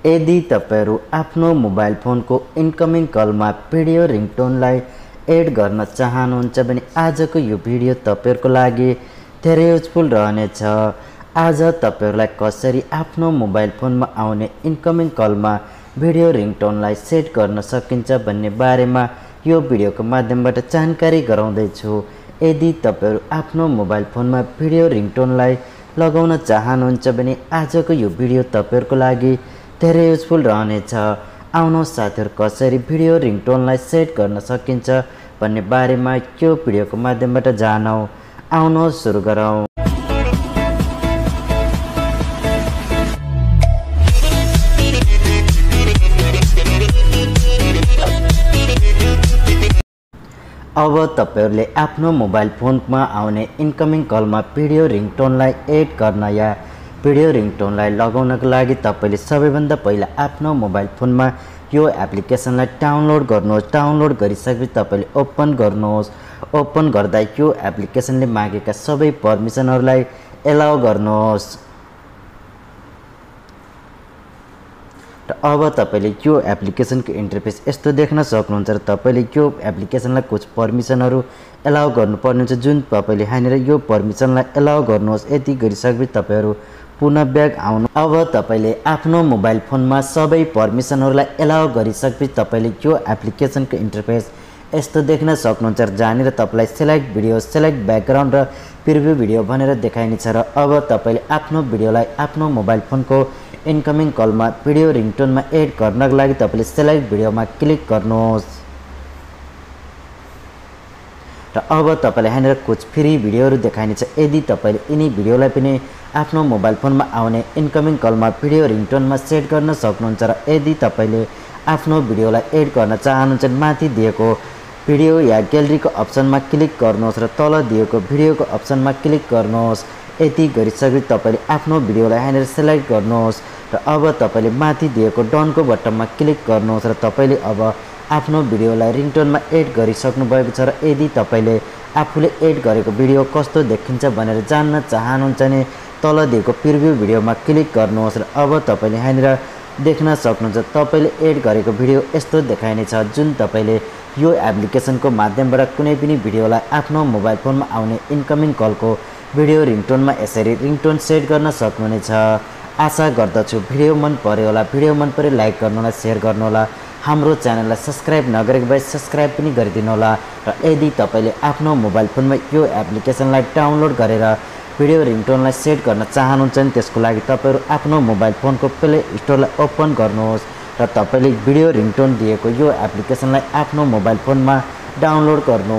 यदि तपाईहरु आफ्नो मोबाइल फोनको इन्कमिङ कलमा भिडियो रिङटोनलाई एड गर्न चाहनुहुन्छ भने आजको यो भिडियो तपाईहरुको लागि धेरै युजफुल रहनेछ। आज तपाईहरुलाई कसरी आफ्नो मोबाइल फोनमा आउने इन्कमिङ कलमा भिडियो रिङटोनलाई सेट गर्न सकिन्छ भन्ने बारेमा यो भिडियोको माध्यमबाट जानकारी गराउँदै छु। यदि तपाईहरु आफ्नो मोबाइल फोनमा भिडियो रिङटोनलाई लगाउन चाहनुहुन्छ भने आजको यो भिडियो तपाईहरुको लागि धेरै युजफुल रहनेछ। आउनुहोस् साथीहरु कसरी भिडियो रिङटोनलाई सेट गर्न सकिन्छ भन्ने बारेमा यो भिडियोको माध्यमबाट जानौं। आउनुहोस् सुरु गरौं। अब तपाईहरुले आफ्नो मोबाइल फोनमा आउने इन्कमिङ कलमा भिडियो रिङटोनलाई एड गर्न या भिडियो रिङटोनलाई लगाउनको लागि तपाईले सबैभन्दा पहिला आफ्नो मोबाइल फोनमा यो एप्लिकेसनलाई डाउनलोड गर्नुहोस्। डाउनलोड गरिसकेपछि तपाईले ओपन गर्नुहोस्। ओपन गर्दा यो एप्लिकेसनले मागेका सबै परमिसनहरुलाई एलाउ गर्नुहोस्। र अब तपाईले यो एप्लिकेसनको इन्टरफेस यस्तो देख्न सक्नुहुन्छ र तपाईले यो एप्लिकेसनलाई कुछ परमिसनहरु एलाउ गर्नुपर्ने हुन्छ, जुन तपाईले यहाँनिर यो परमिसनलाई एलाउ गर्नुहोस्। यति गरिसकेपछि तपाईहरु पुनः ब्याक आउनु। अब तपाईले आफ्नो मोबाइल फोनमा सबै परमिसनहरुलाई एलाउ गरिसकेपछि तपाईले यो एप्लिकेसनको इन्टरफेस यस्तो देख्न सक्नुहुन्छ र जहाँनिर तपाईलाई सेलेक्ट भिडियो, सेलेक्ट ब्याकग्राउन्ड र प्रिभ्यू भिडियो भनेर देखाइनेछ। र अब तपाईले आफ्नो भिडियोलाई आफ्नो मोबाइल फोनको इन्कमिङ कलमा भिडियो रिङटोनमा एड गर्नको लागि तपाईले सेलेक्ट भिडियोमा क्लिक गर्नुहोस्। र अब तपाईलाई यहाँनिर कुछ फ्री भिडियोहरु देखाइनेछ। यदि तपाईले यिनी भिडियोलाई पनि आफ्नो मोबाइल फोनमा आउने इन्कमिङ कलमा भिडियो रिङटोनमा सेट गर्न सक्नुहुन्छ। र यदि तपाईले आफ्नो भिडियोलाई एड गर्न चाहनुहुन्छ भने माथि दिएको भिडियो या ग्यालरीको अप्सनमा क्लिक गर्नुहोस् र तल दिएको भिडियोको अप्सनमा क्लिक गर्नुहोस्। यति गरिसकेपछि तपाईले आफ्नो भिडियोलाई यहाँनिर सेलेक्ट गर्नुहोस् र अब तपाईले माथि दिएको डनको बटनमा क्लिक गर्नुहोस् र तपाईले अब आफ्नो भिडियोलाई रिङटोनमा एड गरिसक्नु भएको छ। र यदि तपाईले आफूले एड गरेको भिडियो कस्तो देखिन्छ भनेर जान्न चाहनुहुन्छ भने तल दिएको प्रिभ्यू भिडियोमा क्लिक गर्नुहोस् र अब तपाईले यहाँनिर देख्न सक्नुहुन्छ तपाईले एड गरेको भिडियो यस्तो देखाइनेछ। जुन तपाईले यो एप्लिकेसनको माध्यमबाट कुनै पनि भिडियोलाई आफ्नो मोबाइल फोनमा आउने इन्कमिङ कलको भिडियो रिङटोनमा यसरी रिङटोन सेट गर्न सक्नुहुनेछ। आशा गर्दछु भिडियो मन पर्यो होला। भिडियो मन परे लाइक गर्नु होला, शेयर गर्नु होला। हाम्रो च्यानललाई सब्स्क्राइब नगरेको भए सब्स्क्राइब पनि गरिदिनु होला। र यदि तपाईले आफ्नो मोबाइल फोनमा यो एप्लिकेसनलाई डाउनलोड गरेर भिडियो रिङटोनलाई सेट गर्न चाहनुहुन्छ भने त्यसको लागि तपाईहरु आफ्नो मोबाइल फोनको प्ले स्टोरलाई ओपन गर्नुहोस् र तपाईले भिडियो रिङटोन दिएको यो एप्लिकेसनलाई आफ्नो मोबाइल फोनमा डाउनलोड गर्नु।